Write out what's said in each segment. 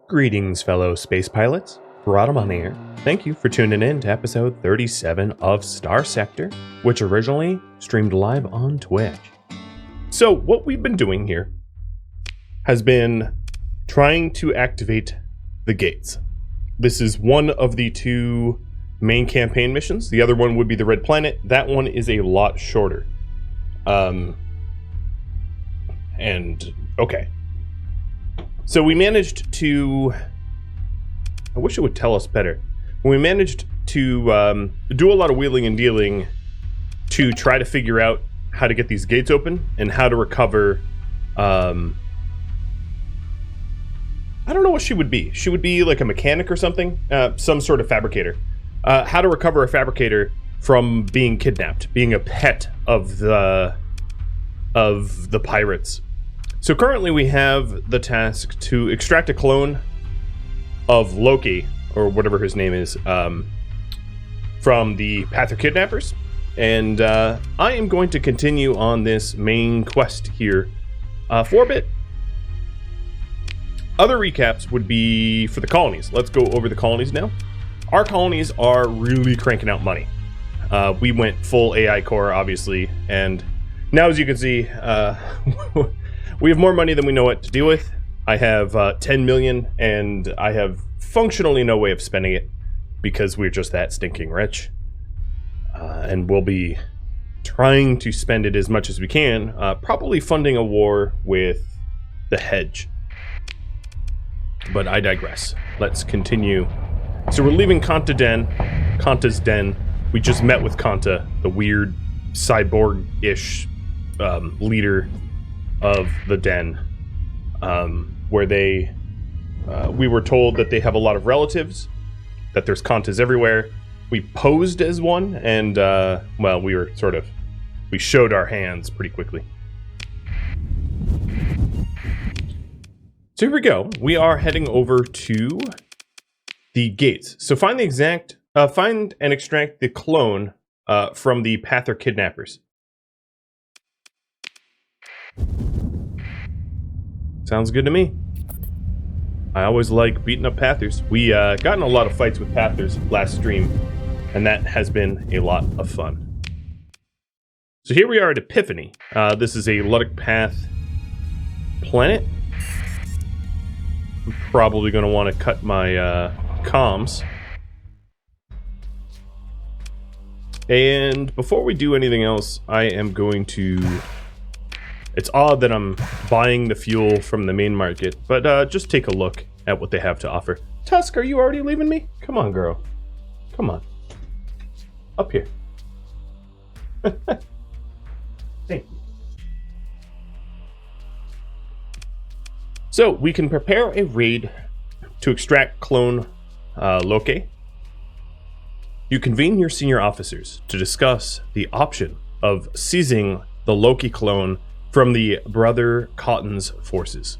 Greetings, fellow space pilots. Rhadamant here. Thank you for tuning in to episode 37 of Starsector, which originally streamed live on Twitch. So, what we've been doing here has been trying to activate the gates. This is one of the two main campaign missions. The other one would be the Red Planet. That one is a lot shorter. Okay. So we managed to... I wish it would tell us better. We managed to do a lot of wheeling and dealing to try to figure out how to get these gates open and how to recover... I don't know what she would be. She would be like a mechanic or something. Some sort of fabricator. How to recover a fabricator from being kidnapped. Being a pet of the pirates. So currently we have the task to extract a clone of Loki, or whatever his name is, from the Pather kidnappers. And I am going to continue on this main quest here for a bit. Other recaps would be for the colonies. Let's go over the colonies now. Our colonies are really cranking out money. We went full AI core, obviously, and now as you can see, we have more money than we know what to deal with. I have 10 million, and I have functionally no way of spending it because we're just that stinking rich. And we'll be trying to spend it as much as we can, probably funding a war with the Hedge. But I digress. Let's continue. So we're leaving Kanta's den. We just met with Kanta, the weird cyborg-ish leader of the den, where we were told that they have a lot of relatives, that there's Kantas everywhere. We posed as one, and well, we showed our hands pretty quickly. So here we go. We are heading over to the gates. So find and extract the clone from the Pather kidnappers. Sounds good to me. I always like beating up Pathers. We got in a lot of fights with Pathers last stream, and that has been a lot of fun. So here we are at Epiphany. This is a Luddic Path planet. I'm probably going to want to cut my comms. And before we do anything else, I am going to... It's odd that I'm buying the fuel from the main market, but just take a look at what they have to offer. Tusk, are you already leaving me? Come on, girl. Come on. Up here. Thank you. So, we can prepare a raid to extract clone Loki. You convene your senior officers to discuss the option of seizing the Loki clone from the Brother Cotton's forces.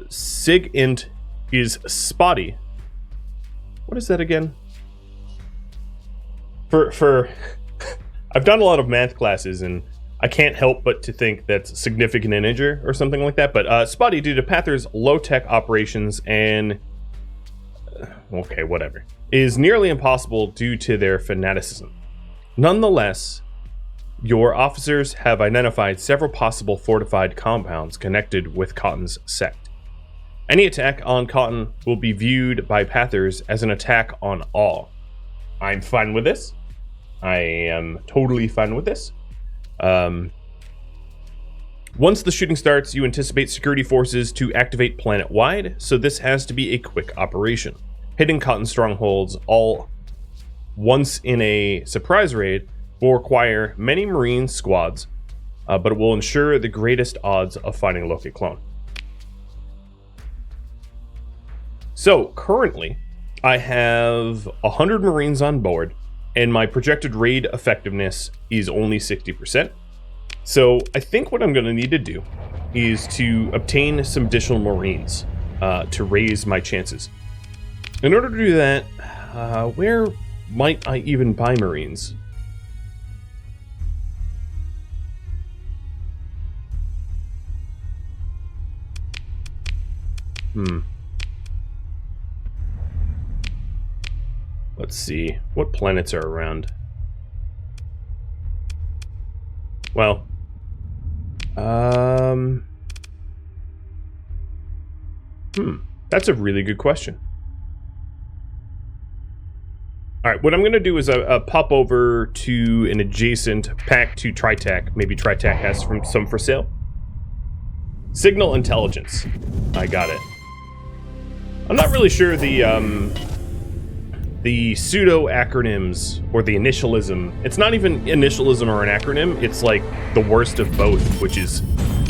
Sig Int is spotty. What is that again? For I've done a lot of math classes and I can't help but to think that's significant integer or something like that. But spotty due to Pather's low-tech operations and okay, whatever, is nearly impossible due to their fanaticism. Nonetheless, your officers have identified several possible fortified compounds connected with Cotton's sect. Any attack on Cotton will be viewed by Pathers as an attack on all. I'm fine with this. I am totally fine with this. Once the shooting starts, you anticipate security forces to activate planet-wide, so this has to be a quick operation. Hitting Cotton strongholds all once in a surprise raid will require many Marine squads, but it will ensure the greatest odds of finding Loki clone. So, currently, I have 100 Marines on board, and my projected raid effectiveness is only 60%. So, I think what I'm going to need to do is to obtain some additional Marines to raise my chances. In order to do that, where might I even buy Marines? Let's see. What planets are around? Well, that's a really good question. All right, what I'm going to do is pop over to an adjacent pack to TriTac. Maybe TriTac has some for sale. Signal intelligence. I got it. I'm not really sure the pseudo acronyms or the initialism. It's not even initialism or an acronym. It's like the worst of both, which is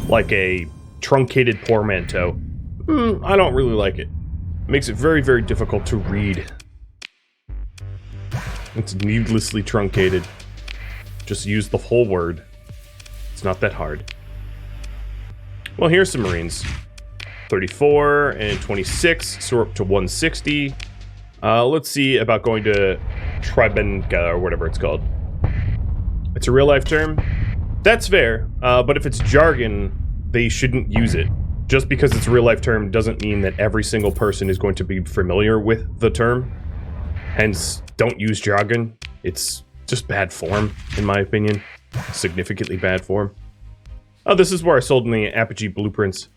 like a truncated portmanteau. I don't really like it. It makes it very, very difficult to read. It's needlessly truncated. Just use the whole word. It's not that hard. Well, here's some Marines. 34 and 26, so we're up to 160. Let's see about going to Tribenka or whatever it's called. It's a real-life term. That's fair, but if it's jargon, they shouldn't use it. Just because it's a real-life term doesn't mean that every single person is going to be familiar with the term. Hence, don't use jargon. It's just bad form, in my opinion. Significantly bad form. Oh, this is where I sold in the Apogee blueprints.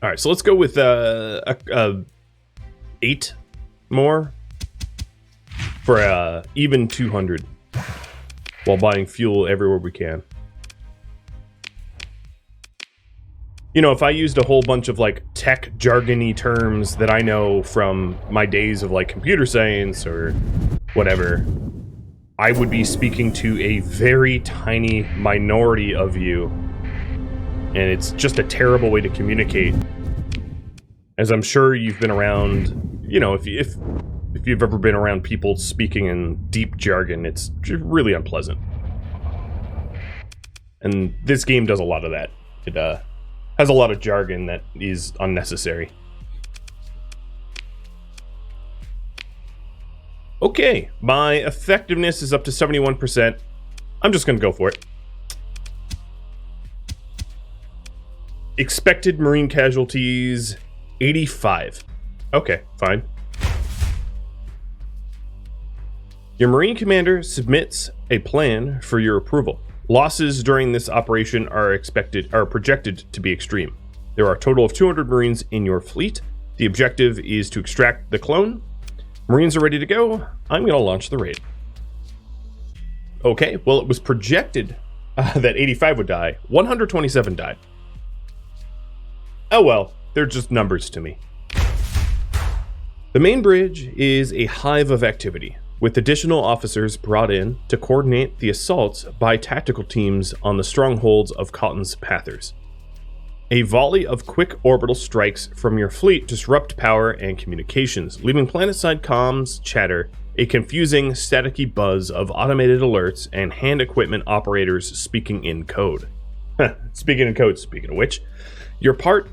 Alright, so let's go with 8 more for even 200 while buying fuel everywhere we can. You know, if I used a whole bunch of like tech jargony terms that I know from my days of like computer science or whatever, I would be speaking to a very tiny minority of you, and it's just a terrible way to communicate. As I'm sure you've been around, you know, if you've ever been around people speaking in deep jargon, it's really unpleasant. And this game does a lot of that. It has a lot of jargon that is unnecessary. Okay, my effectiveness is up to 71%. I'm just gonna go for it. Expected Marine casualties, 85. Okay, fine. Your Marine commander submits a plan for your approval. Losses during this operation are projected to be extreme. There are a total of 200 Marines in your fleet. The objective is to extract the clone. Marines are ready to go. I'm going to launch the raid. Okay, well, it was projected that 85 would die. 127 died. Oh well, they're just numbers to me. The main bridge is a hive of activity, with additional officers brought in to coordinate the assaults by tactical teams on the strongholds of Cotton's Pathers. A volley of quick orbital strikes from your fleet disrupt power and communications, leaving planetside comms chatter, a confusing, staticky buzz of automated alerts and hand equipment operators speaking in code. Speaking in code, speaking of which, your part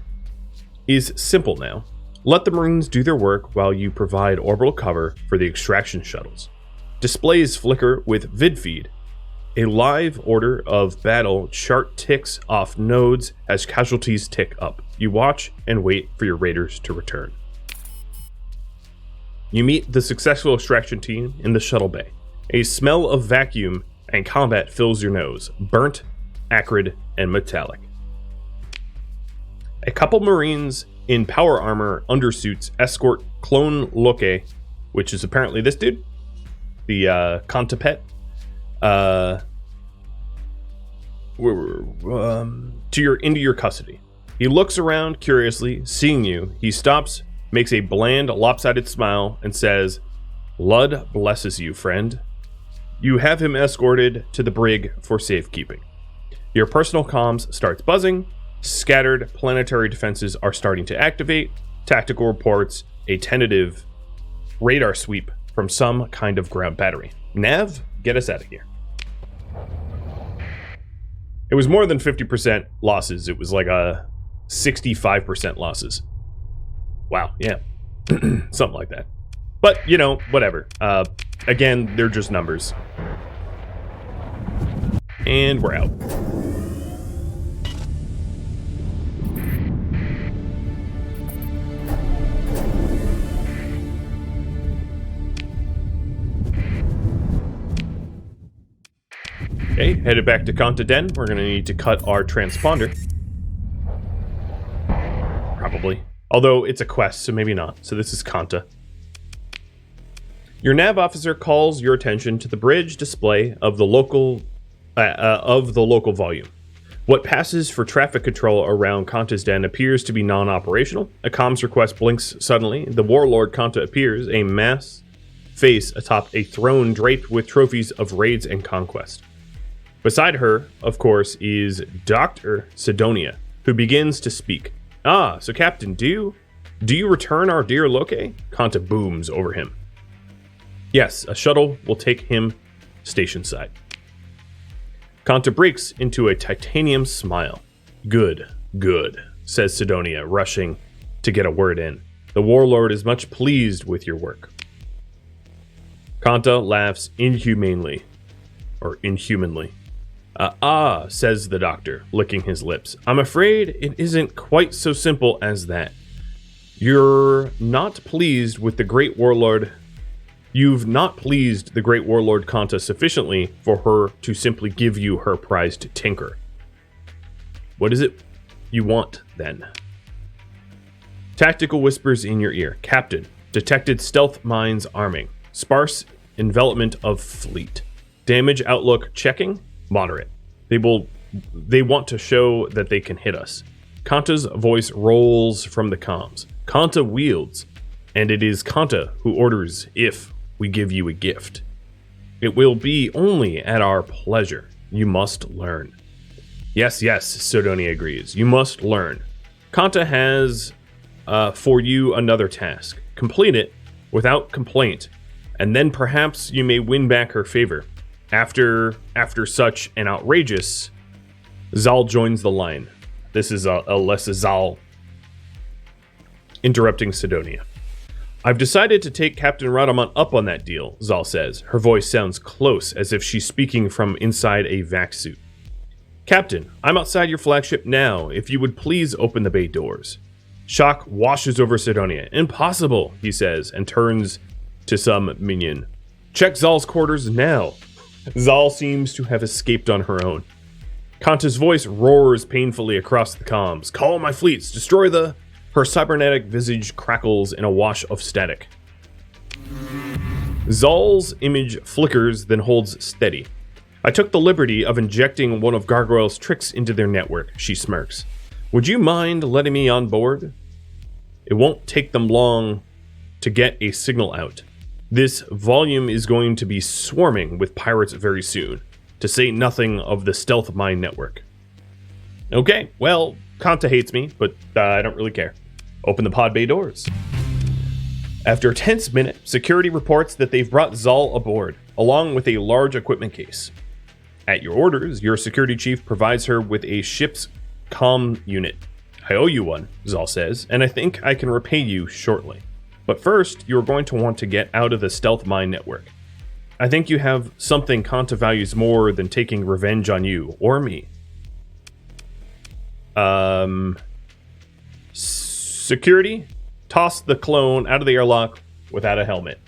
is simple now. Let the Marines do their work while you provide orbital cover for the extraction shuttles. Displays flicker with vidfeed. A live order of battle chart ticks off nodes as casualties tick up. You watch and wait for your raiders to return. You meet the successful extraction team in the shuttle bay. A smell of vacuum and combat fills your nose, burnt, acrid, and metallic. A couple Marines in power armor undersuits escort Clone Loke, which is apparently this dude, the Contapet, into your custody. He looks around curiously, seeing you. He stops, makes a bland, lopsided smile, and says, "Lud blesses you, friend." You have him escorted to the brig for safekeeping. Your personal comms starts buzzing. Scattered planetary defenses are starting to activate. Tactical reports a tentative radar sweep from some kind of ground battery. Nav, get us out of here. It was more than 50% losses. It was like a 65% losses. Wow, yeah. Something like that. But, you know, whatever. Again, they're just numbers. And we're out. Okay, headed back to Kanta Den. We're going to need to cut our transponder. Probably. Although it's a quest, so maybe not. So this is Kanta. Your nav officer calls your attention to the bridge display of the local volume. What passes for traffic control around Kanta's Den appears to be non-operational. A comms request blinks suddenly. The warlord Kanta appears, a mass face atop a throne draped with trophies of raids and conquest. Beside her, of course, is Dr. Sidonia, who begins to speak. Ah, so Captain, do you return our dear Loke? Kanta booms over him. Yes, a shuttle will take him station side. Kanta breaks into a titanium smile. Good, says Sidonia, rushing to get a word in. The warlord is much pleased with your work. Kanta laughs inhumanly. Says the doctor, licking his lips. I'm afraid it isn't quite so simple as that. You're not pleased with the great warlord. You've not pleased the great warlord Kanta sufficiently for her to simply give you her prized tinker. What is it you want, then? Tactical whispers in your ear. Captain, detected stealth mines arming. Sparse envelopment of fleet. Damage outlook checking. Moderate. They want to show that they can hit us. Kanta's voice rolls from the comms. Kanta wields, and it is Kanta who orders if we give you a gift. It will be only at our pleasure. You must learn. Yes, Sidonia agrees. You must learn. Kanta has for you another task. Complete it without complaint, and then perhaps you may win back her favor. After such an outrageous... Zal joins the line. This is Alessa Zal interrupting Sidonia. I've decided to take Captain Rhadamant up on that deal, Zal says. Her voice sounds close, as if she's speaking from inside a vac suit. Captain, I'm outside your flagship now. If you would please open the bay doors. Shock washes over Sidonia. Impossible, he says, and turns to some minion. Check Zal's quarters now. Zal seems to have escaped on her own. Kanta's voice roars painfully across the comms. Call my fleets, destroy the... Her cybernetic visage crackles in a wash of static. Zal's image flickers, then holds steady. I took the liberty of injecting one of Gargoyle's tricks into their network, she smirks. Would you mind letting me on board? It won't take them long to get a signal out. This volume is going to be swarming with pirates very soon, to say nothing of the stealth mine network. Okay, well, Kanta hates me, but I don't really care. Open the pod bay doors. After a tense minute, security reports that they've brought Zal aboard, along with a large equipment case. At your orders, your security chief provides her with a ship's comm unit. I owe you one, Zal says, and I think I can repay you shortly. But first, you're going to want to get out of the stealth mine network. I think you have something Kanta values more than taking revenge on you, or me. Security, toss the clone out of the airlock without a helmet.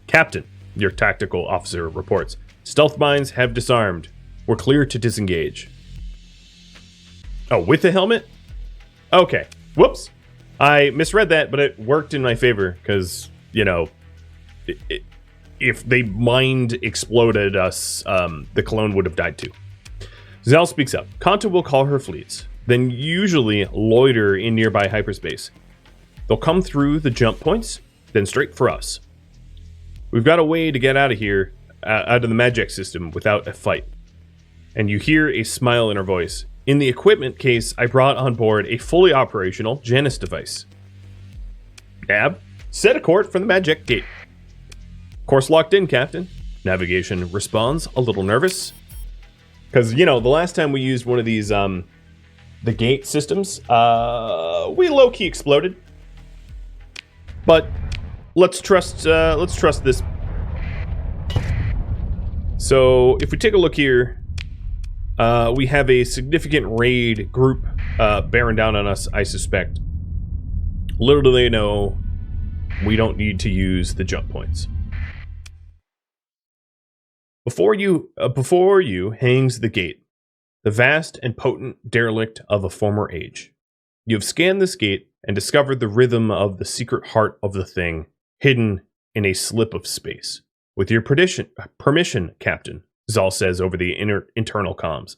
Captain, your tactical officer reports. Stealth mines have disarmed. We're clear to disengage. Oh, with the helmet? Okay. Whoops. I misread that, but it worked in my favor, because, you know, if they mind exploded us, the clone would have died too. Zal speaks up. Kanta will call her fleets, then usually loiter in nearby hyperspace. They'll come through the jump points, then straight for us. We've got a way to get out of here, out of the magic system, without a fight. And you hear a smile in her voice. In the equipment case, I brought on board a fully operational Janus device. Nab, set a course for the magic gate. Course locked in, Captain. Navigation responds, a little nervous. Because, you know, the last time we used one of these, the gate systems, we low-key exploded. But let's trust this. So, if we take a look here, we have a significant raid group bearing down on us, I suspect. Little do they know, we don't need to use the jump points. Before you hangs the gate, the vast and potent derelict of a former age. You have scanned this gate and discovered the rhythm of the secret heart of the thing, hidden in a slip of space. With your permission, Captain, Zal says over the internal comms,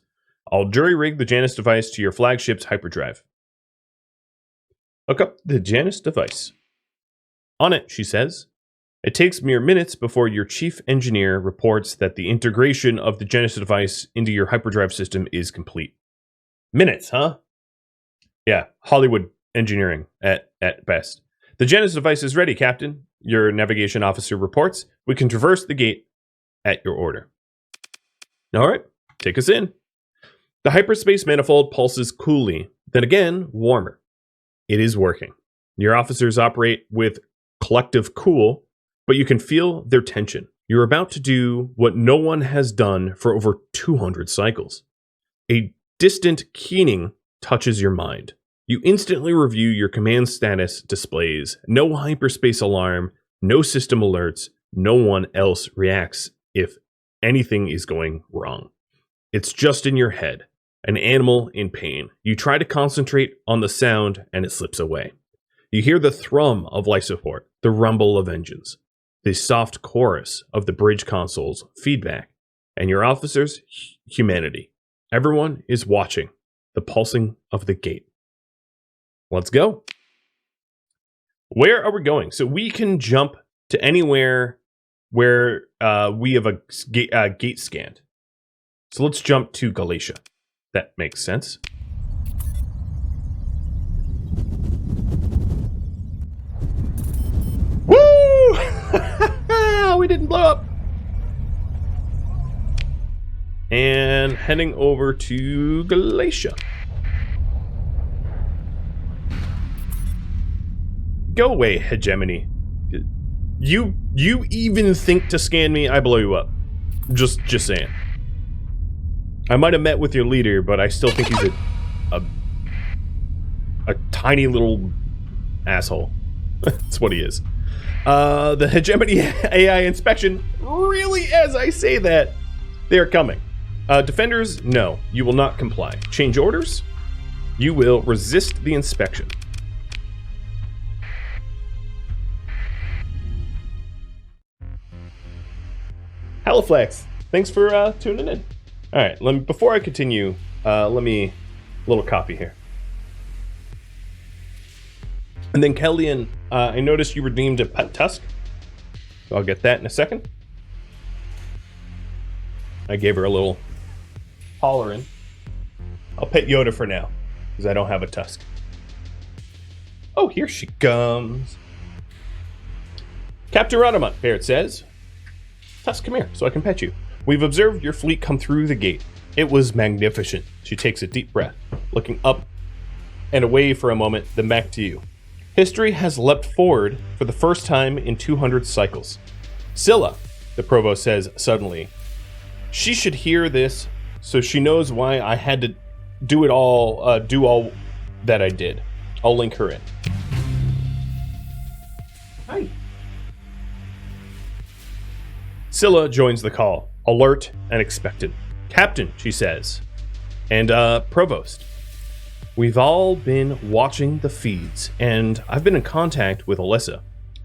I'll jury-rig the Janus device to your flagship's hyperdrive. Look up the Janus device. On it, she says. It takes mere minutes before your chief engineer reports that the integration of the Janus device into your hyperdrive system is complete. Minutes, huh? Yeah, Hollywood engineering at best. The Janus device is ready, Captain, your navigation officer reports. We can traverse the gate at your order. All right, take us in. The hyperspace manifold pulses coolly, then again warmer. It is working. Your officers operate with collective cool, but you can feel their tension. You're about to do what no one has done for over 200 cycles. A distant keening touches your mind. You instantly review your command status displays. No hyperspace alarm, no system alerts, no one else reacts if anything is going wrong. It's just in your head, an animal in pain. You try to concentrate on the sound and it slips away. You hear the thrum of life support, the rumble of engines, the soft chorus of the bridge console's feedback, and your officers' humanity. Everyone is watching the pulsing of the gate. Let's go. Where are we going? So we can jump to anywhere where we have a gate scanned. So let's jump to Galatia. That makes sense. Woo! We didn't blow up. And heading over to Galatia. Go away, hegemony. You even think to scan me, I blow you up. Just saying. I might have met with your leader, but I still think he's a tiny little asshole. That's what he is. The hegemony AI inspection, really, as I say that, they're coming. Defenders, no, you will not comply. Change orders, you will resist the inspection. Haliflex, thanks for tuning in. All right, before I continue, let me little copy here. And then Kellyanne, I noticed you redeemed a pet tusk. So I'll get that in a second. I gave her a little hollering. I'll pet Yoda for now, because I don't have a tusk. Oh, here she comes. Captain Rhadamant, Barrett says. Tusk, come here, so I can pet you. We've observed your fleet come through the gate. It was magnificent. She takes a deep breath, looking up and away for a moment, then back to you. History has leapt forward for the first time in 200 cycles. Scylla, the provost says suddenly. She should hear this, so she knows why I had to do all that I did. I'll link her in. Hi. Scylla joins the call, alert and expectant. Captain, she says. And, Provost. We've all been watching the feeds, and I've been in contact with Alyssa.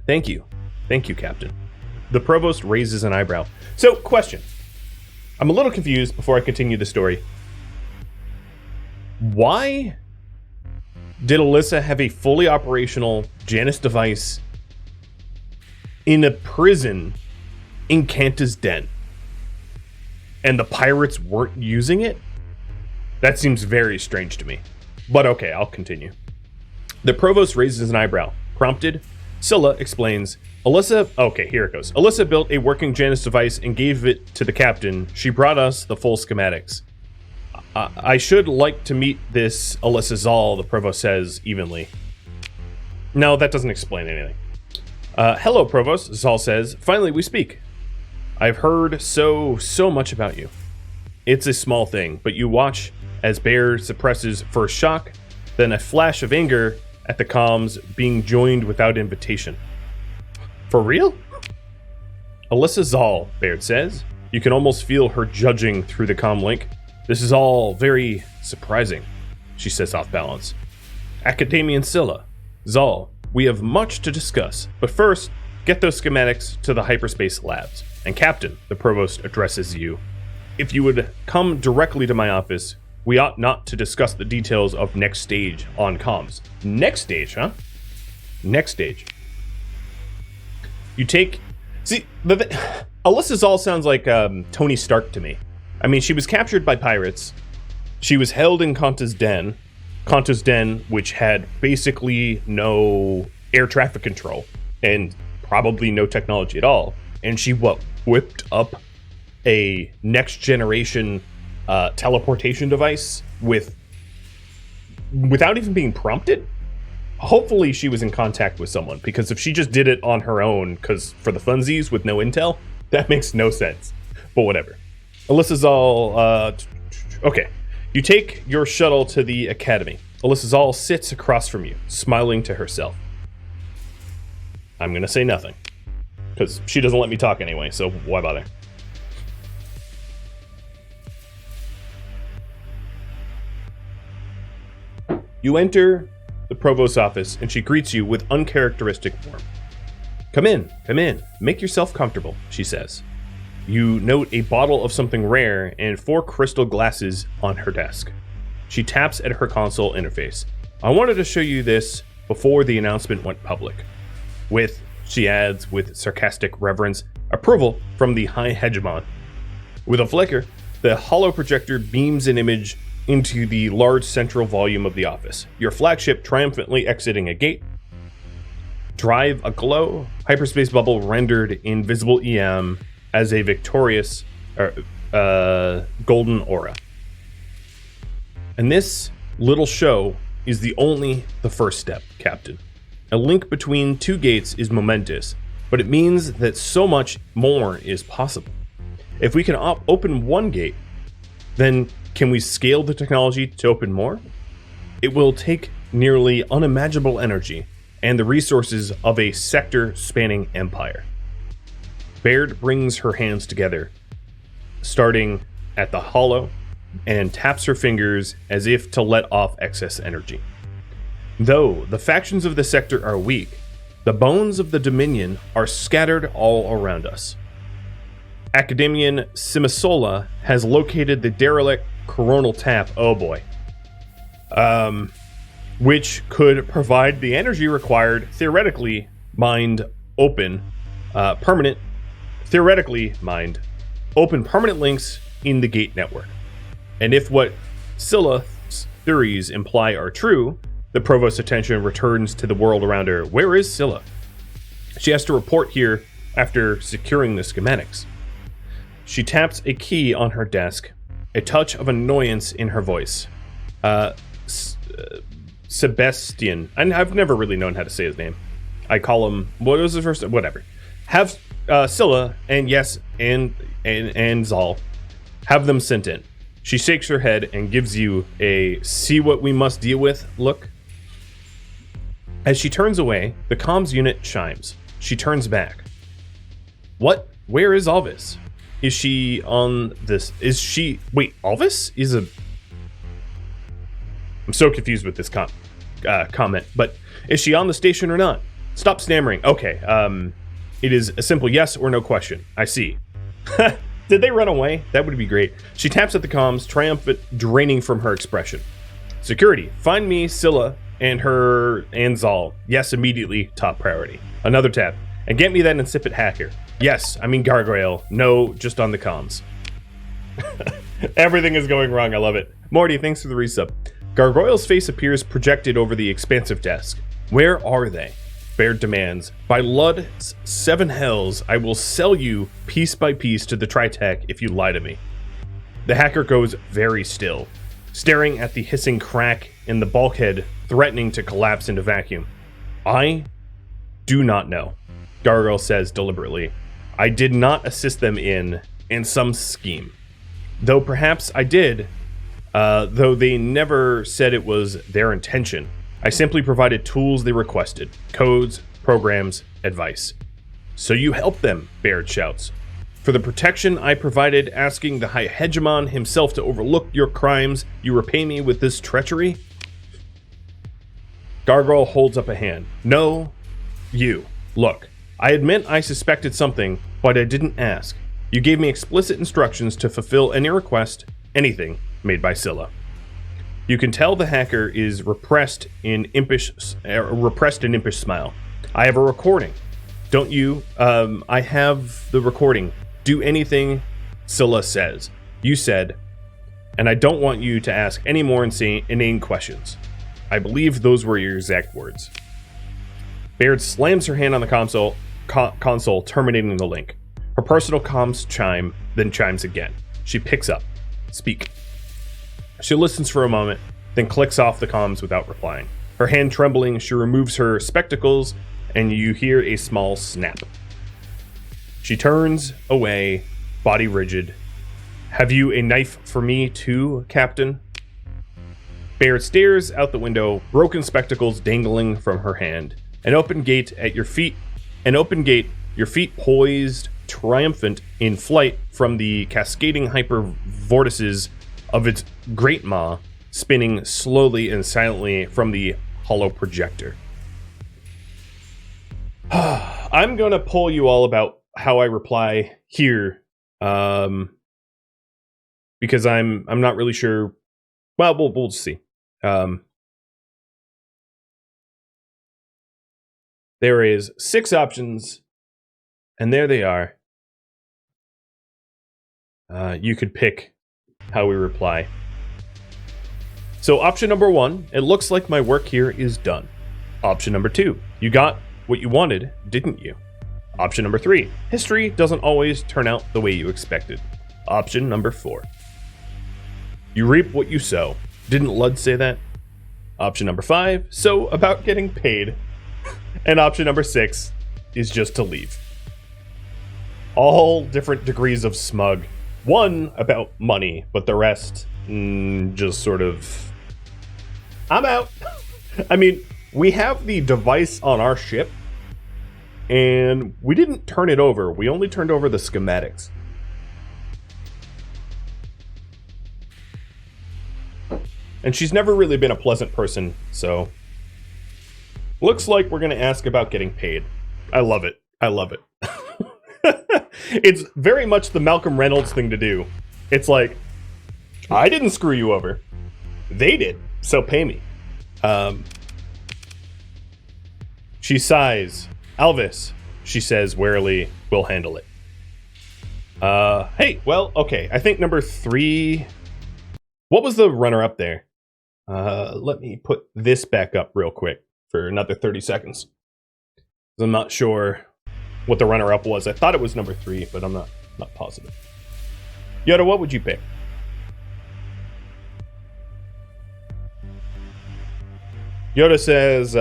Thank you. Thank you, Captain. The Provost raises an eyebrow. So, question. I'm a little confused before I continue the story. Why did Alyssa have a fully operational Janus device in a prison in Kanta's den, and the pirates weren't using it? That seems very strange to me. But okay, I'll continue. The Provost raises an eyebrow. Prompted, Scylla explains, okay, here it goes. Alyssa built a working Janus device and gave it to the captain. She brought us the full schematics. I should like to meet this Alyssa Zal, the Provost says evenly. No, that doesn't explain anything. Hello, Provost, Zal says. Finally, we speak. I've heard so much about you. It's a small thing, but you watch as Bear suppresses first shock, then a flash of anger at the comms being joined without invitation. For real? Alyssa Zal, Baird says. You can almost feel her judging through the comm link. This is all very surprising, she says off balance. Academian Scylla, Zal, we have much to discuss, but first, get those schematics to the hyperspace labs. And Captain, the Provost addresses you. If you would come directly to my office, we ought not to discuss the details of next stage on comms. Next stage, huh? Next stage. You take... See, Alyssa Zal sounds like Tony Stark to me. I mean, she was captured by pirates. She was held in Kanta's den. Kanta's den, which had basically no air traffic control and probably no technology at all. And she, whipped up a next generation teleportation device without even being prompted? Hopefully she was in contact with someone, because if she just did it on her own, because for the funsies with no intel, that makes no sense. But whatever. Alyssa Zal, okay. You take your shuttle to the academy. Alyssa Zal sits across from you, smiling to herself. I'm gonna say nothing, because she doesn't let me talk anyway, so why bother? You enter the Provost's office, and she greets you with uncharacteristic warmth. Come in, make yourself comfortable, she says. You note a bottle of something rare and 4 crystal glasses on her desk. She taps at her console interface. I wanted to show you this before the announcement went public. She adds with sarcastic reverence, approval from the High Hegemon. With a flicker, the hollow projector beams an image into the large central volume of the office. Your flagship triumphantly exiting a gate. Drive aglow, hyperspace bubble rendered invisible EM as a victorious golden aura. And this little show is the first step, Captain. A link between 2 gates is momentous, but it means that so much more is possible. If we can open 1 gate, then can we scale the technology to open more? It will take nearly unimaginable energy and the resources of a sector-spanning empire. Baird brings her hands together, starting at the hollow, and taps her fingers as if to let off excess energy. Though the factions of the sector are weak, the bones of the Dominion are scattered all around us. Academian Simisola has located the derelict coronal tap, oh boy, which could provide the energy required, theoretically mined open permanent links in the gate network. And if what Scylla's theories imply are true, the Provost's attention returns to the world around her. Where is Scylla? She has to report here after securing the schematics. She taps a key on her desk, a touch of annoyance in her voice. Sebastian, and I've never really known how to say his name. I call him, what was his first, whatever. Have Scylla, and yes, and Zal, have them sent in. She shakes her head and gives you a see what we must deal with look. As she turns away, the comms unit chimes. She turns back. What? Where is Alvis? Is she on this? Wait, Alvis is a... I'm so confused with this comment, but is she on the station or not? Stop stammering. Okay, it is a simple yes or no question. I see. Did they run away? That would be great. She taps at the comms, triumphant, draining from her expression. Security, find me Scylla and Zal. Yes, immediately, top priority. Another tap. And get me that insipid hacker. Yes, I mean gargoyle. No, just on the comms. Everything is going wrong, I love it. Morty, thanks for the resub. Gargoyle's face appears projected over the expansive desk. Where are they? Baird demands. By Lud's 7 hells, I will sell you piece by piece to the Tritech if you lie to me. The hacker goes very still, staring at the hissing crack in the bulkhead, threatening to collapse into vacuum. I do not know, Gargoyle says deliberately. I did not assist them in some scheme. Though perhaps I did, though they never said it was their intention. I simply provided tools they requested, codes, programs, advice. So you help them, Baird shouts. For the protection I provided, asking the High Hegemon himself to overlook your crimes, you repay me with this treachery? Gargoyle holds up a hand. No, you. Look, I admit I suspected something, but I didn't ask. You gave me explicit instructions to fulfill any request, anything, made by Scylla. You can tell the hacker is repressed in impish smile. I have a recording. Don't you? I have the recording. Do anything Scylla says. You said, and I don't want you to ask any more inane questions. I believe those were your exact words. Baird slams her hand on the console, terminating the link. Her personal comms chime, then chimes again. She picks up. Speak. She listens for a moment, then clicks off the comms without replying. Her hand trembling, she removes her spectacles, and you hear a small snap. She turns away, body rigid. Have you a knife for me too, Captain? Baird stares out the window, broken spectacles dangling from her hand. An open gate, your feet poised, triumphant in flight from the cascading hyper vortices of its great maw, spinning slowly and silently from the hollow projector. I'm gonna pull you all about how I reply here, because I'm not really sure. Well, we'll just see. There is 6 options, and there they are. You could pick how we reply. So option number 1, it looks like my work here is done. Option number 2, you got what you wanted, didn't you? Option number 3, history doesn't always turn out the way you expected. Option number 4, you reap what you sow. Didn't Lud say that? Option number 5, so about getting paid. And option number 6 is just to leave. All different degrees of smug. One about money, but the rest, just sort of, I'm out. I mean, we have the device on our ship, and we didn't turn it over. We only turned over the schematics. And she's never really been a pleasant person, so looks like we're going to ask about getting paid. I love it. I love it. It's very much the Malcolm Reynolds thing to do. It's like, I didn't screw you over. They did, so pay me. She sighs. Alvis, she says warily, we'll handle it. Hey, well, okay. I think number 3... What was the runner-up there? Let me put this back up real quick for another 30 seconds. I'm not sure what the runner-up was. I thought it was number 3, but I'm not positive. Yoda, what would you pick? Yoda says,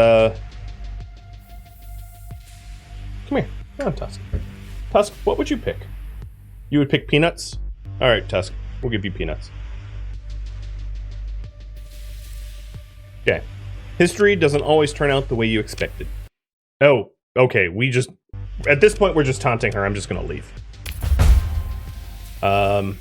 come here. Come on, Tusk. Tusk, what would you pick? You would pick peanuts? Alright, Tusk. We'll give you peanuts. Okay. History doesn't always turn out the way you expected. Oh, okay. At this point, we're just taunting her. I'm just going to leave. The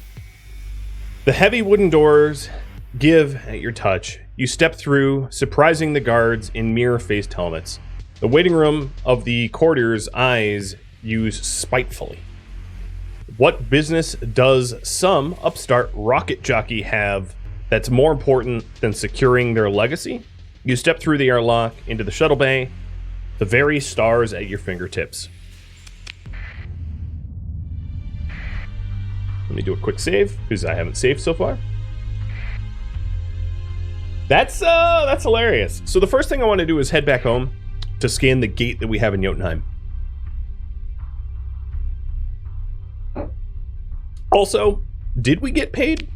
heavy wooden doors give at your touch. You step through, surprising the guards in mirror-faced helmets. The waiting room of the courtier's eyes use spitefully. What business does some upstart rocket jockey have that's more important than securing their legacy? You step through the airlock into the shuttle bay, the very stars at your fingertips. Let me do a quick save, because I haven't saved so far. That's hilarious. So the first thing I want to do is head back home to scan the gate that we have in Jotunheim. Also, did we get paid?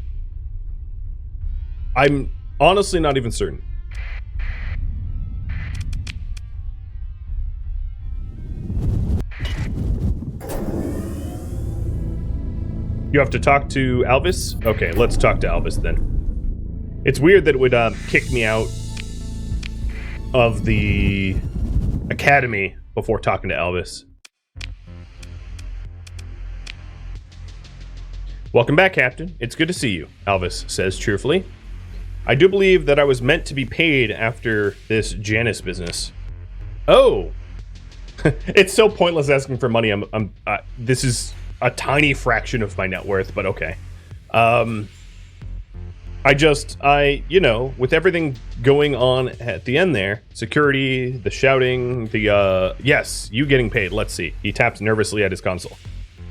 I'm honestly not even certain. You have to talk to Alvis? Okay, let's talk to Alvis then. It's weird that it would kick me out of the academy before talking to Alvis. Welcome back, Captain. It's good to see you, Alvis says cheerfully. I do believe that I was meant to be paid after this Janus business. Oh! It's so pointless asking for money. This is a tiny fraction of my net worth, but okay. You know, with everything going on at the end there, security, the shouting, yes, you getting paid, let's see. He taps nervously at his console.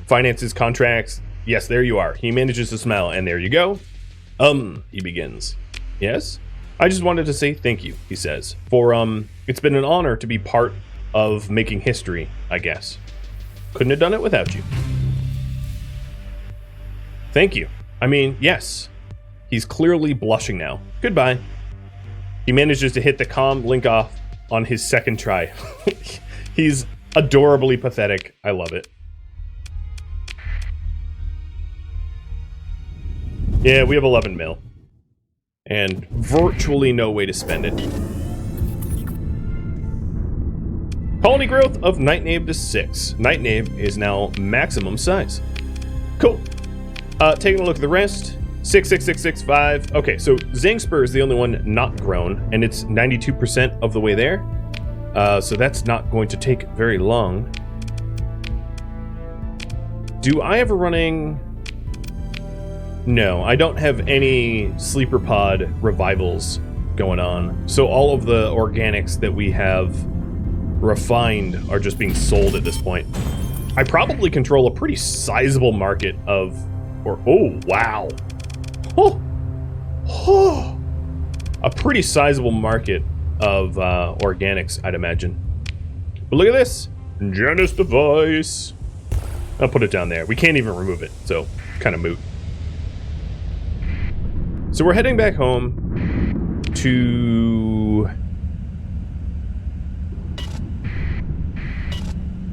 Finances, contracts, yes, there you are. He manages to smile, and there you go. He begins. Yes? I just wanted to say thank you, he says, for, it's been an honor to be part of making history, I guess. Couldn't have done it without you. Thank you. I mean, yes. He's clearly blushing now. Goodbye. He manages to hit the comm link off on his second try. He's adorably pathetic. I love it. Yeah, we have 11 mil. And virtually no way to spend it. Colony growth of Nightnave to 6. Nightnave is now maximum size. Cool. Taking a look at the rest. 6, 6, 6, 6, 5. Okay, so Zangspur is the only one not grown, and it's 92% of the way there. So that's not going to take very long. Do I have a running... No, I don't have any Sleeper Pod revivals going on. So all of the organics that we have refined are just being sold at this point. I probably control a pretty sizable market of... oh, wow. A pretty sizable market of organics, I'd imagine. But look at this. Janus device. I'll put it down there. We can't even remove it, so kind of moot. So we're heading back home to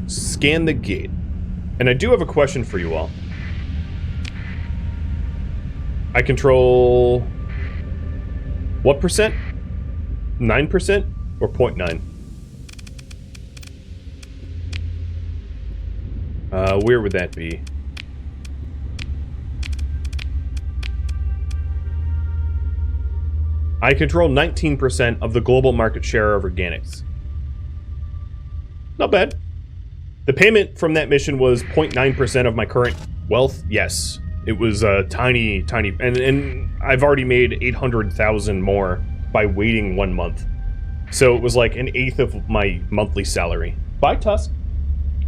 scan the gate. And I do have a question for you all. I control what percent? 9% or 0.9? Where would that be? I control 19% of the global market share of organics. Not bad. The payment from that mission was 0.9% of my current wealth. Yes. It was tiny, and I've already made 800,000 more by waiting 1 month. So it was like an eighth of my monthly salary. Bye, Tusk.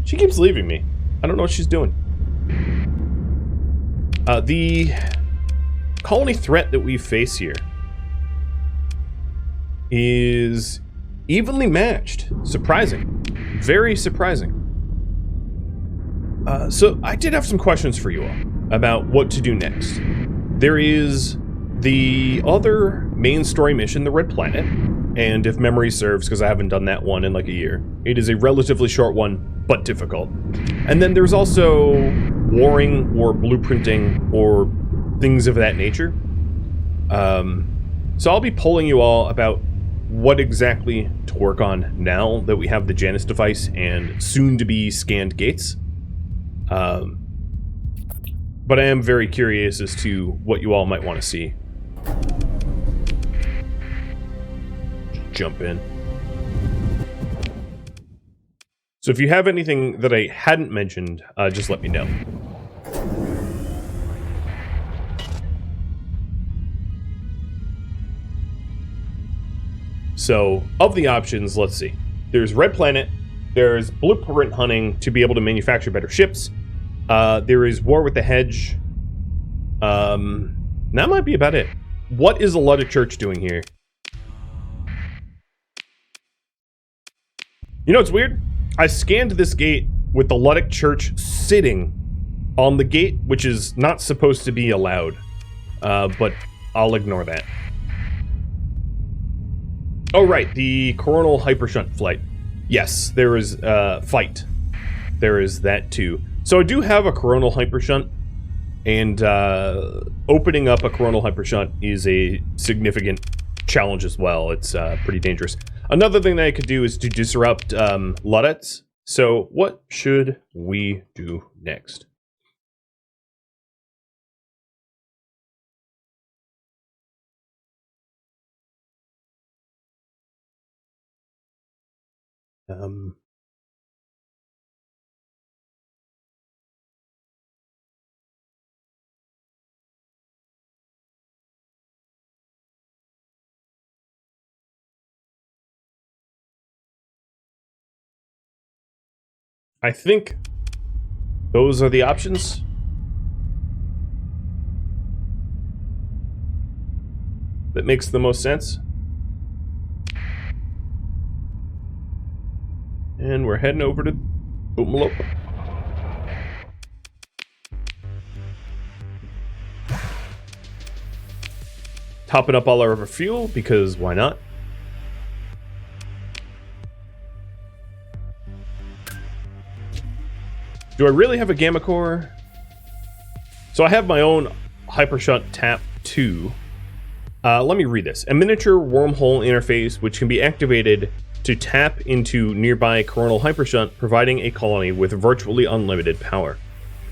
She keeps leaving me. I don't know what she's doing. The colony threat that we face here is evenly matched. Surprising. Very surprising. So I did have some questions for you all about what to do next. There is the other main story mission, the Red Planet, and if memory serves, because I haven't done that one in like a year, it is a relatively short one, but difficult. And then there's also warring or blueprinting or things of that nature. So I'll be polling you all about what exactly to work on now that we have the Janus device and soon-to-be scanned gates. But I am very curious as to what you all might want to see. Just jump in. So if you have anything that I hadn't mentioned, just let me know. So, of the options, let's see. There's Red Planet, there's blueprint hunting to be able to manufacture better ships. There is War with the Hedge. That might be about it. What is the Luddic Church doing here? You know, it's weird. I scanned this gate with the Luddic Church sitting on the gate, which is not supposed to be allowed. But I'll ignore that. Oh, right. The coronal hypershunt flight. Yes, there is fight. There is that too. So I do have a coronal hypershunt, and opening up a coronal hypershunt is a significant challenge as well. It's pretty dangerous. Another thing that I could do is to disrupt Luddites. So what should we do next? Um, I think those are the options. That makes the most sense. And we're heading over to Boomalope. Topping up all our fuel, because why not? Do I really have a gamma core? So I have my own Hypershunt Tap 2. Let me read this. A miniature wormhole interface which can be activated to tap into nearby coronal hypershunt, providing a colony with virtually unlimited power.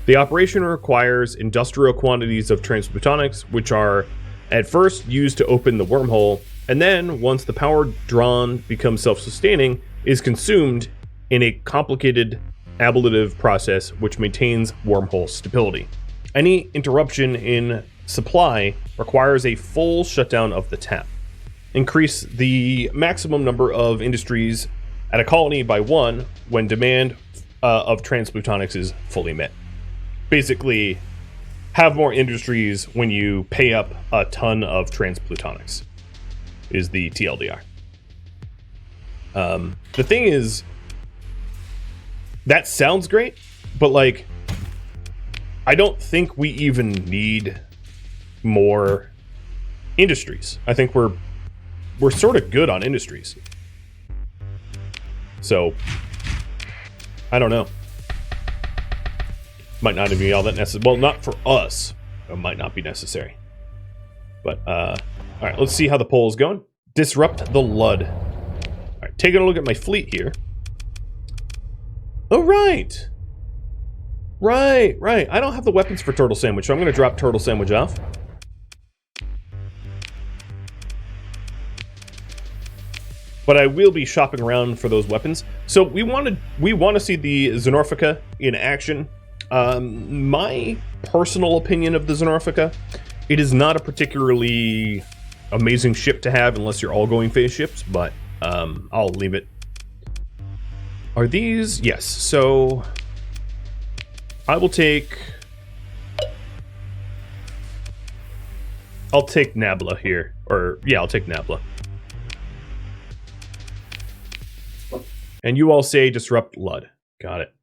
The operation requires industrial quantities of transplutonics, which are at first used to open the wormhole, and then, once the power drawn becomes self-sustaining, is consumed in a complicated ablative process which maintains wormhole stability. Any interruption in supply requires a full shutdown of the tap. Increase the maximum number of industries at a colony by 1 when demand of transplutonics is fully met. Basically, have more industries when you pay up a ton of transplutonics, is the TLDR. The thing is, that sounds great, but like, I don't think we even need more industries. I think we're sort of good on industries. So, I don't know. Might not even be all that necessary. Well, not for us. It might not be necessary. But, alright, let's see how the poll is going. Disrupt the Lud. Alright, taking a look at my fleet here. Oh, right. Right. I don't have the weapons for Turtle Sandwich, so I'm going to drop Turtle Sandwich off. But I will be shopping around for those weapons. So we want to see the Xenorphica in action. My personal opinion of the Xenorphica, it is not a particularly amazing ship to have unless you're all going phase ships, but I'll leave it. Are these? Yes. So I will take... I'll take Nabla here. Or, yeah, I'll take Nabla. And you all say disrupt Lud. Got it.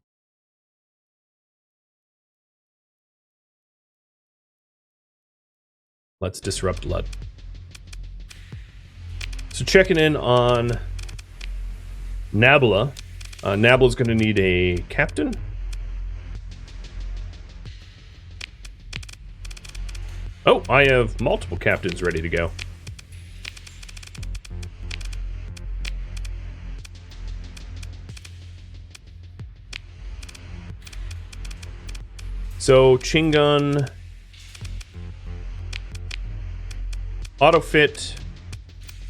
Let's disrupt Lud. So checking in on Nabla. Nabla's going to need a captain. Oh, I have multiple captains ready to go. So, Chingun, autofit,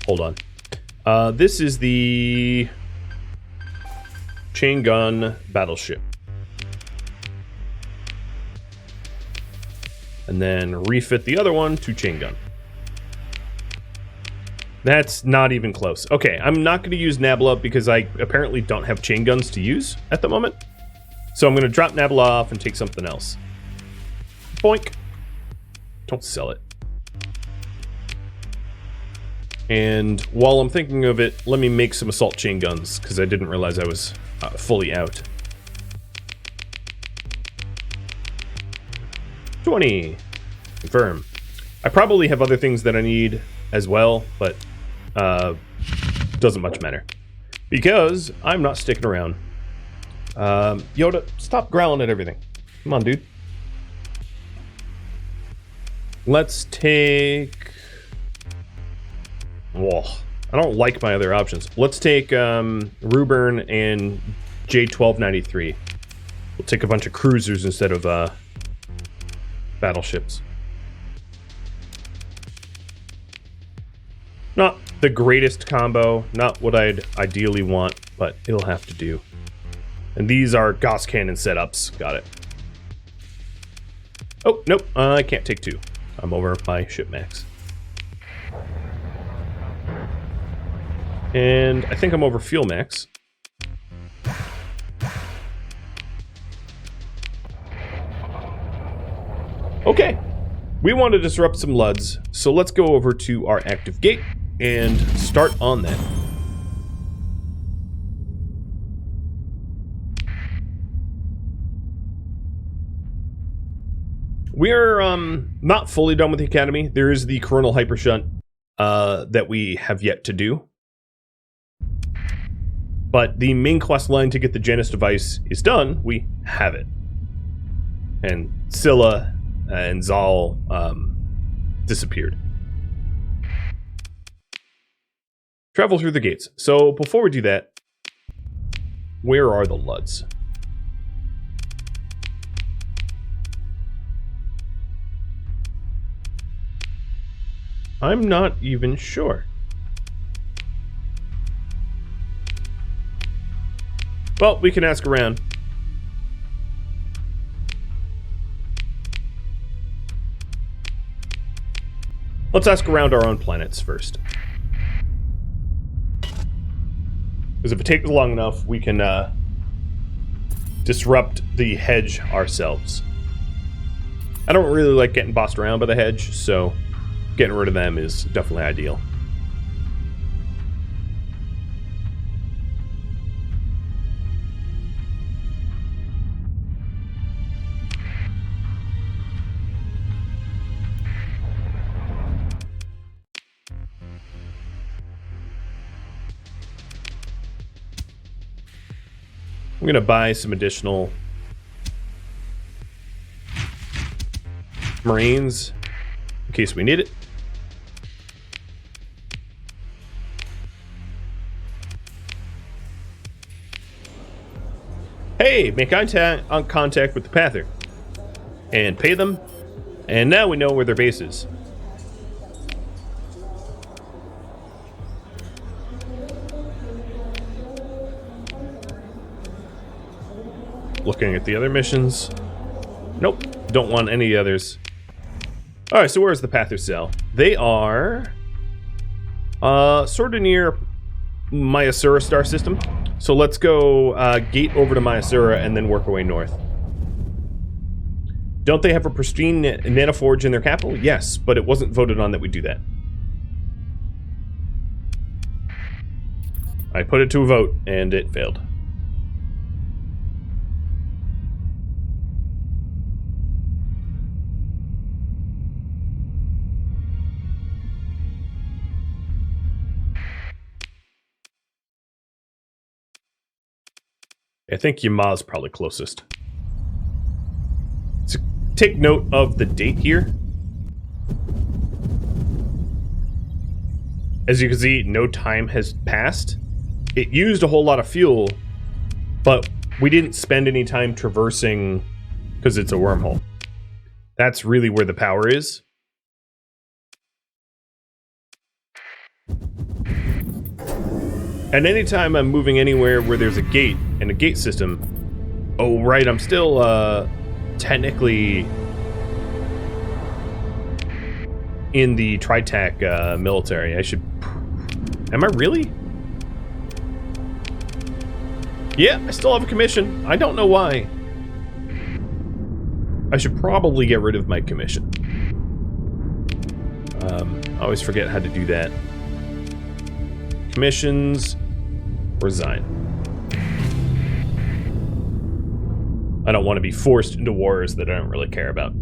hold on. This is the Chingun battleship. And then refit the other one to Chingun. That's not even close. Okay, I'm not going to use Nabla because I apparently don't have chain guns to use at the moment. So I'm going to drop Nabla off and take something else. Boink. Don't sell it. And while I'm thinking of it, let me make some assault chain guns, because I didn't realize I was fully out. 20. Confirm. I probably have other things that I need as well, but doesn't much matter. Because I'm not sticking around. Yoda, stop growling at everything. Come on, dude. Let's take... Whoa, I don't like my other options. Let's take Ruburn and J1293. We'll take a bunch of cruisers instead of battleships. Not the greatest combo, not what I'd ideally want. but it'll have to do. And these are Gauss cannon setups. Got it. Oh, nope. I can't take 2. I'm over my ship max. And I think I'm over fuel max. Okay. We want to disrupt some LUDs, so let's go over to our active gate and start on that. We're not fully done with the Academy. There is the Coronal Hypershunt that we have yet to do. But the main quest line to get the Janus device is done. We have it. And Scylla and Zal disappeared. Travel through the gates. So before we do that, where are the LUDs? I'm not even sure. Well, we can ask around. Let's ask around our own planets first. Because if it takes long enough, we can disrupt the hedge ourselves. I don't really like getting bossed around by the hedge, so getting rid of them is definitely ideal. I'm gonna buy some additional Marines in case we need it. Hey, make contact with the Pather and pay them, and now we know where their base is. Looking at the other missions. Nope, don't want any others. Alright, so where's the Pather cell? They are sort of near Myasura star system. So let's go gate over to Myasura and then work our way north. Don't they have a pristine nanoforge in their capital? Yes, but it wasn't voted on that we do that. I put it to a vote and it failed. I think Yama's probably closest. So take note of the date here. As you can see, no time has passed. It used a whole lot of fuel, but we didn't spend any time traversing because it's a wormhole. That's really where the power is. And anytime I'm moving anywhere where there's a gate and a gate system, oh right, I'm still technically in the Tritac military. I should... Am I really? Yeah, I still have a commission. I don't know why. I should probably get rid of my commission. I always forget how to do that. Commissions, resign. I don't want to be forced into wars that I don't really care about.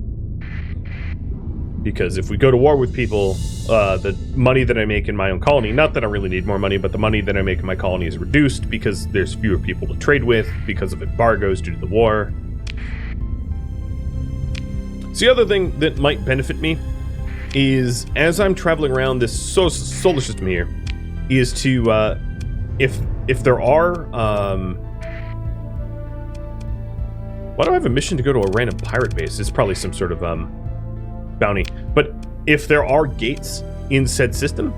Because if we go to war with people, the money that I make in my own colony, not that I really need more money, but the money that I make in my colony is reduced because there's fewer people to trade with because of embargoes due to the war. So the other thing that might benefit me is, as I'm traveling around this solar system here, is to, if there are, why do I have a mission to go to a random pirate base? It's probably some sort of, bounty. But if there are gates in said system,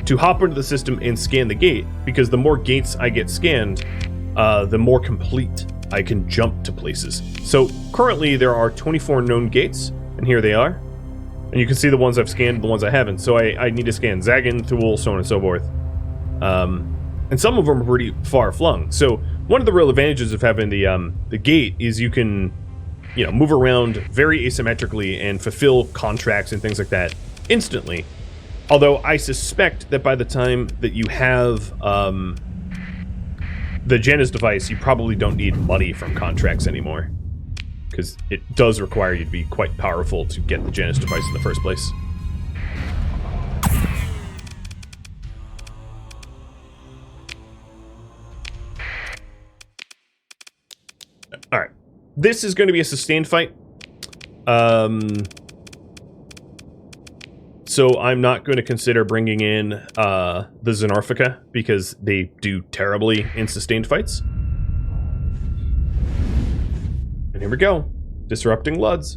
to hop into the system and scan the gate, because the more gates I get scanned, the more complete I can jump to places. So currently there are 24 known gates, and here they are. And you can see the ones I've scanned and the ones I haven't. So I need to scan Zagan, Thule, so on and so forth. And some of them are pretty far flung. So one of the real advantages of having the gate is you can, you know, move around very asymmetrically and fulfill contracts and things like that instantly. Although I suspect that by the time that you have the Janus device, you probably don't need money from contracts anymore, because it does require you to be quite powerful to get the Janus device in the first place. Alright. This is going to be a sustained fight. So I'm not going to consider bringing in the Xenorphica, because they do terribly in sustained fights. And here we go. Disrupting LUDs.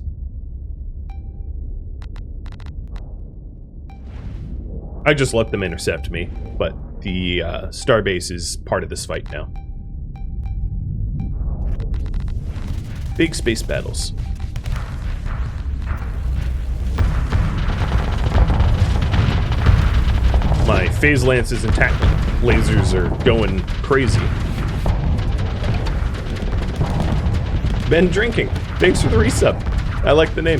I just let them intercept me, but the Starbase is part of this fight now. Big space battles. My phase lances and tactical lasers are going crazy. Ben Drinking, thanks for the resub. I like the name.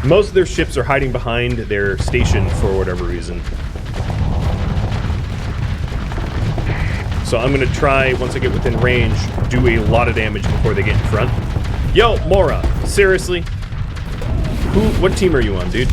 Most of their ships are hiding behind their station for whatever reason. So I'm gonna try, once I get within range, do a lot of damage before they get in front. Yo, Mora, seriously? What team are you on, dude?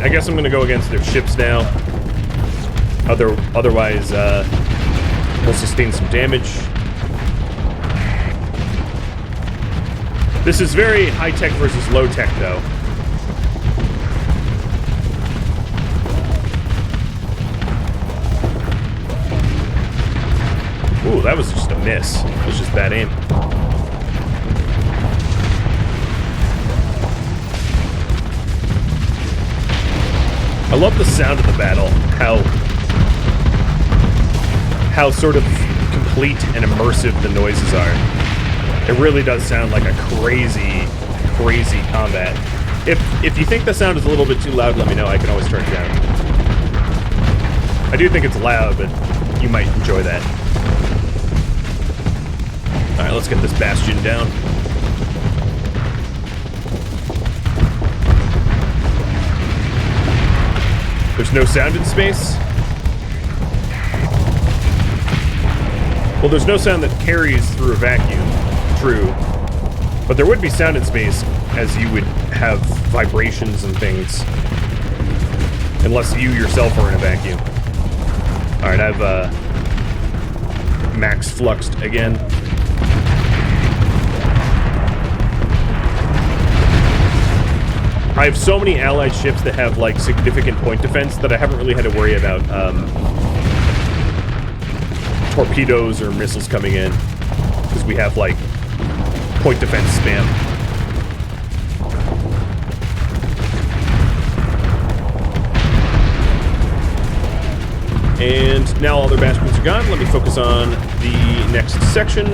I guess I'm gonna go against their ships now. Otherwise, we'll sustain some damage. This is very high-tech versus low-tech, though. Ooh, that was just a miss. It was just bad aim. I love the sound of the battle, how sort of complete and immersive the noises are. It really does sound like a crazy, crazy combat. If you think the sound is a little bit too loud, let me know. I can always turn it down. I do think it's loud, but you might enjoy that. Alright, let's get this bastion down. There's no sound in space? Well, there's no sound that carries through a vacuum. True. But there would be sound in space, as you would have vibrations and things. Unless you yourself are in a vacuum. Alright, I've max fluxed again. I have so many allied ships that have like significant point defense that I haven't really had to worry about torpedoes or missiles coming in, because we have like point defense spam. And now all their bastions are gone. Let me focus on the next section.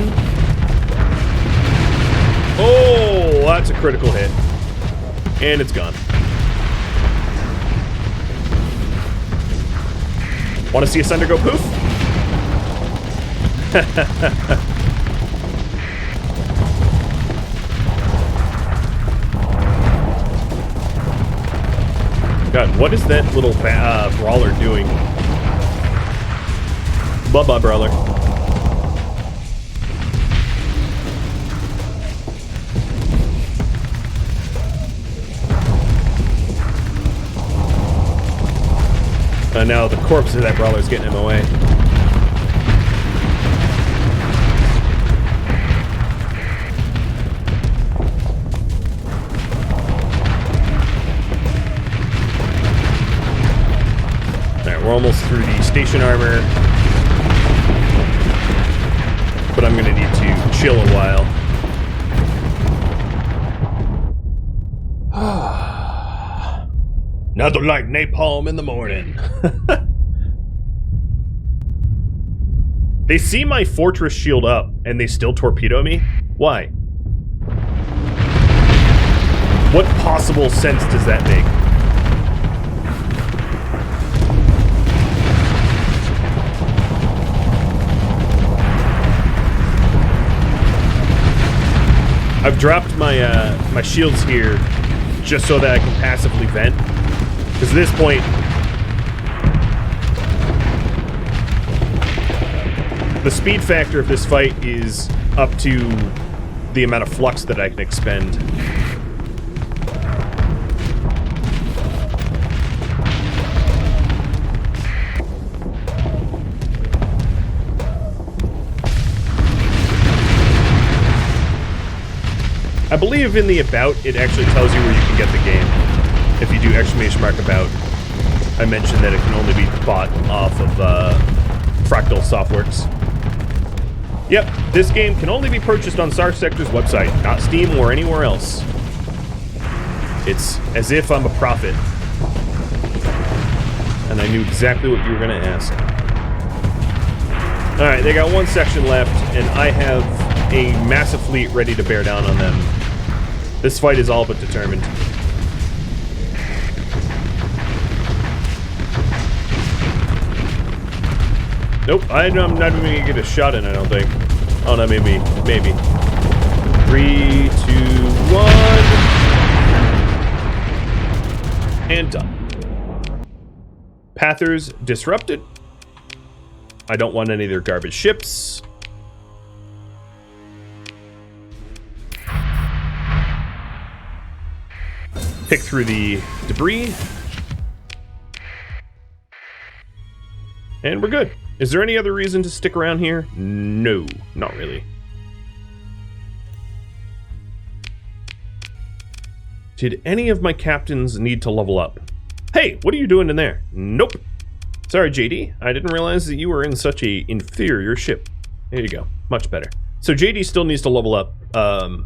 Oh, that's a critical hit. And it's gone. Want to see a Sunder go poof? God, what is that little brawler doing? Bye-bye, brawler. Now the corpse of that brawler is getting in my way. Alright, we're almost through the station armor. But I'm gonna need to chill a while. Nothing like napalm in the morning. They see my fortress shield up, and they still torpedo me? Why? What possible sense does that make? I've dropped my my shields here just so that I can passively vent. Because at this point, the speed factor of this fight is up to the amount of flux that I can expend. I believe in the about, it actually tells you where you can get the game. If you do exclamation mark about, I mentioned that it can only be bought off of Fractal Softworks. Yep, this game can only be purchased on Starsector's website, not Steam or anywhere else. It's as if I'm a prophet. And I knew exactly what you were going to ask. Alright, they got one section left, and I have a massive fleet ready to bear down on them. This fight is all but determined. Nope, I'm not even gonna get a shot in, I don't think. Oh no, maybe. 3, 2, 1. And done. Pathers disrupted. I don't want any of their garbage ships. Pick through the debris. And we're good. Is there any other reason to stick around here? No, not really. Did any of my captains need to level up? Hey, what are you doing in there? Nope. Sorry, JD. I didn't realize that you were in such a inferior ship. There you go. Much better. So JD still needs to level up. And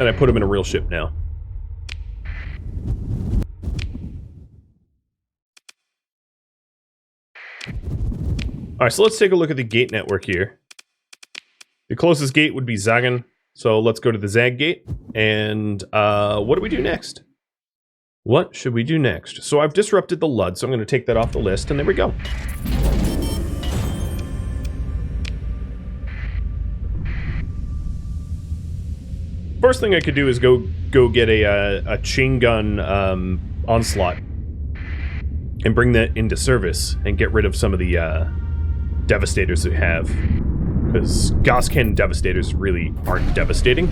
I put him in a real ship now. Alright, so let's take a look at the gate network here. The closest gate would be Zagan, so let's go to the Zag gate. And what do we do next? What should we do next? So I've disrupted the Lud, so I'm going to take that off the list, and there we go. First thing I could do is go get a chain gun onslaught and bring that into service and get rid of some of the devastators that we have, because Gauss Cannon devastators really aren't devastating.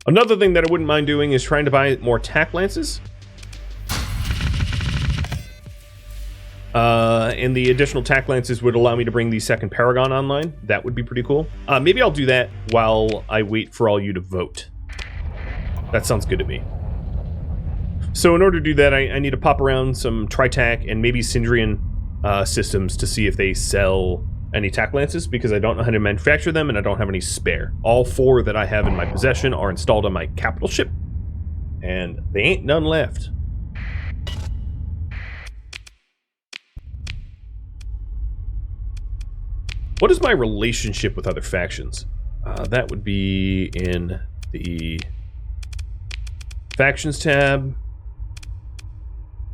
Another thing that I wouldn't mind doing is trying to buy more tack lances. And the additional tack lances would allow me to bring the second Paragon online. That would be pretty cool. Maybe I'll do that while I wait for all you to vote. That sounds good to me. So in order to do that, I need to pop around some Tritac and maybe Syndrian systems to see if they sell any tack lances, because I don't know how to manufacture them and I don't have any spare. All 4 that I have in my possession are installed on my capital ship, and they ain't none left. What is my relationship with other factions? That would be in the Factions tab.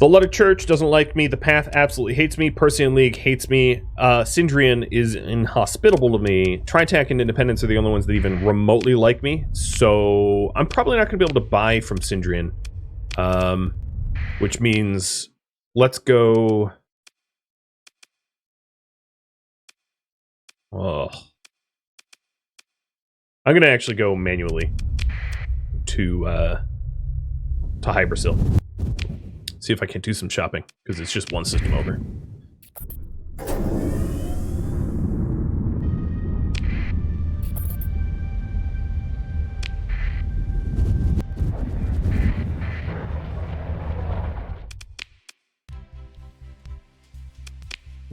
The Luddic Church doesn't like me. The Path absolutely hates me. Persean League hates me. Syndrian is inhospitable to me. Tritac and Independence are the only ones that even remotely like me. So I'm probably not going to be able to buy from Syndrian. Which means let's go... Oh. I'm going to actually go manually to Hybrasil. See if I can't do some shopping, because it's just one system over.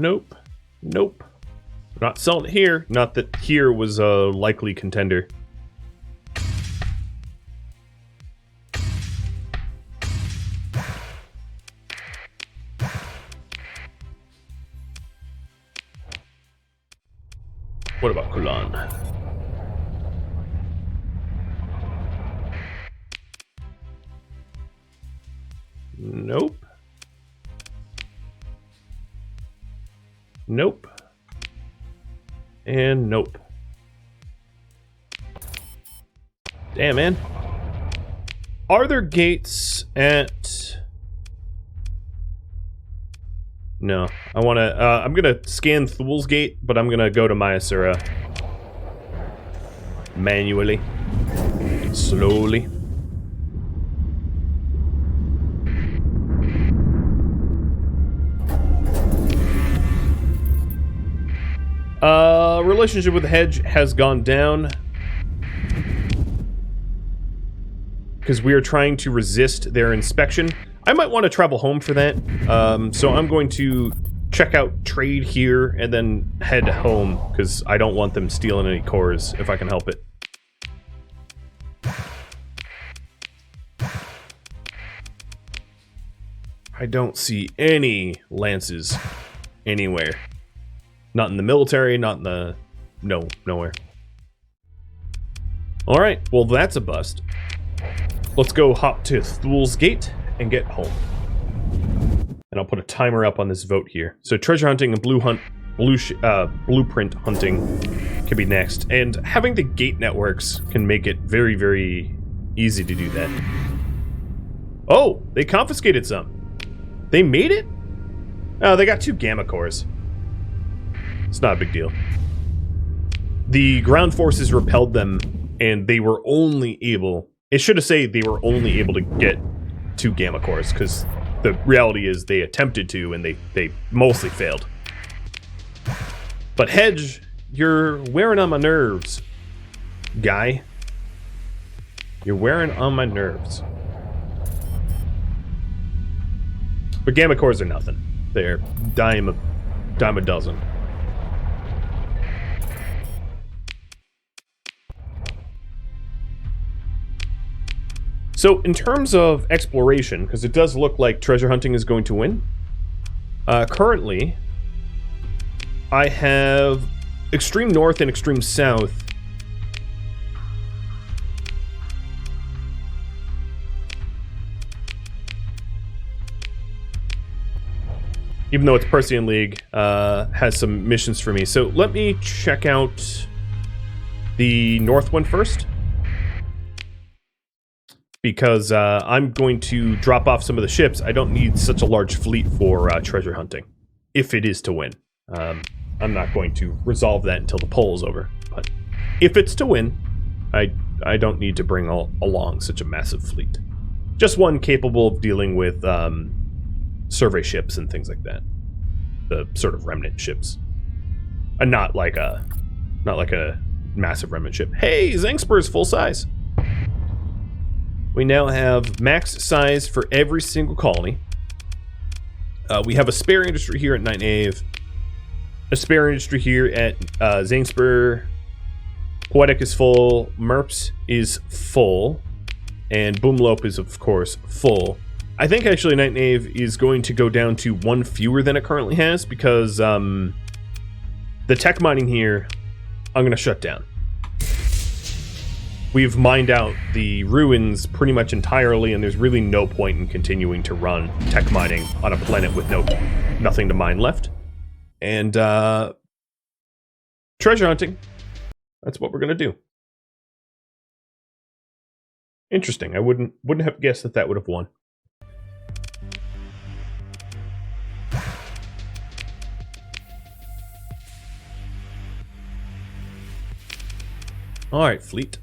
Nope. Nope. We're not selling it here. Not that here was a likely contender. What about Kulan? Nope. Nope. And nope. Damn, man. Are there gates at... No. I want to... I'm going to scan Thul's Gate, but I'm going to go to Mayasura. Manually. Slowly. Relationship with the hedge has gone down. Because we are trying to resist their inspection. I might want to travel home for that. So I'm going to check out trade here and then head home. Because I don't want them stealing any cores if I can help it. I don't see any lances anywhere. Not in the military, not in the... No, nowhere. Alright, well that's a bust. Let's go hop to Thul's Gate and get home. And I'll put a timer up on this vote here. So treasure hunting and blueprint hunting can be next. And having the gate networks can make it very, very easy to do that. Oh, they confiscated some. They made it? Oh, they got 2 gamma cores. It's not a big deal. The ground forces repelled them, and they were only able... It should have said they were only able to get 2 gamma cores, because the reality is they attempted to, and they mostly failed. But Hedge, you're wearing on my nerves, guy. You're wearing on my nerves. But gamma cores are nothing. They're dime a dozen. So, in terms of exploration, because it does look like treasure hunting is going to win, currently, I have extreme north and extreme south. Even though it's Persean League, has some missions for me. So, let me check out the north one first. Because I'm going to drop off some of the ships. I don't need such a large fleet for treasure hunting, if it is to win. I'm not going to resolve that until the poll is over. But if it's to win, I don't need to bring along such a massive fleet. Just one capable of dealing with survey ships and things like that. The sort of remnant ships. And not like a massive remnant ship. Hey, Zangspur's full size. We now have max size for every single colony. We have a spare industry here at Nightnave. A spare industry here at Zangspur. Poetic is full. Merps is full. And Boomlope is, of course, full. I think, actually, Nightnave is going to go down to 1 fewer than it currently has, because the tech mining here, I'm going to shut down. We've mined out the ruins pretty much entirely, and there's really no point in continuing to run tech mining on a planet with nothing to mine left. And treasure hunting, that's what we're gonna do. Interesting. I wouldn't have guessed that would have won. All right, fleet.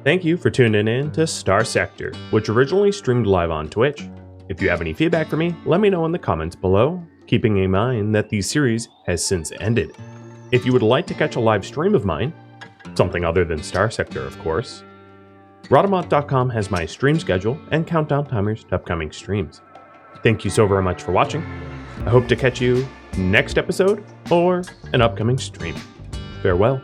Thank you for tuning in to Starsector, which originally streamed live on Twitch. If you have any feedback for me, let me know in the comments below, keeping in mind that the series has since ended. If you would like to catch a live stream of mine, something other than Starsector of course, Rhadamant.com has my stream schedule and countdown timers to upcoming streams. Thank you so very much for watching. I hope to catch you next episode or an upcoming stream. Farewell.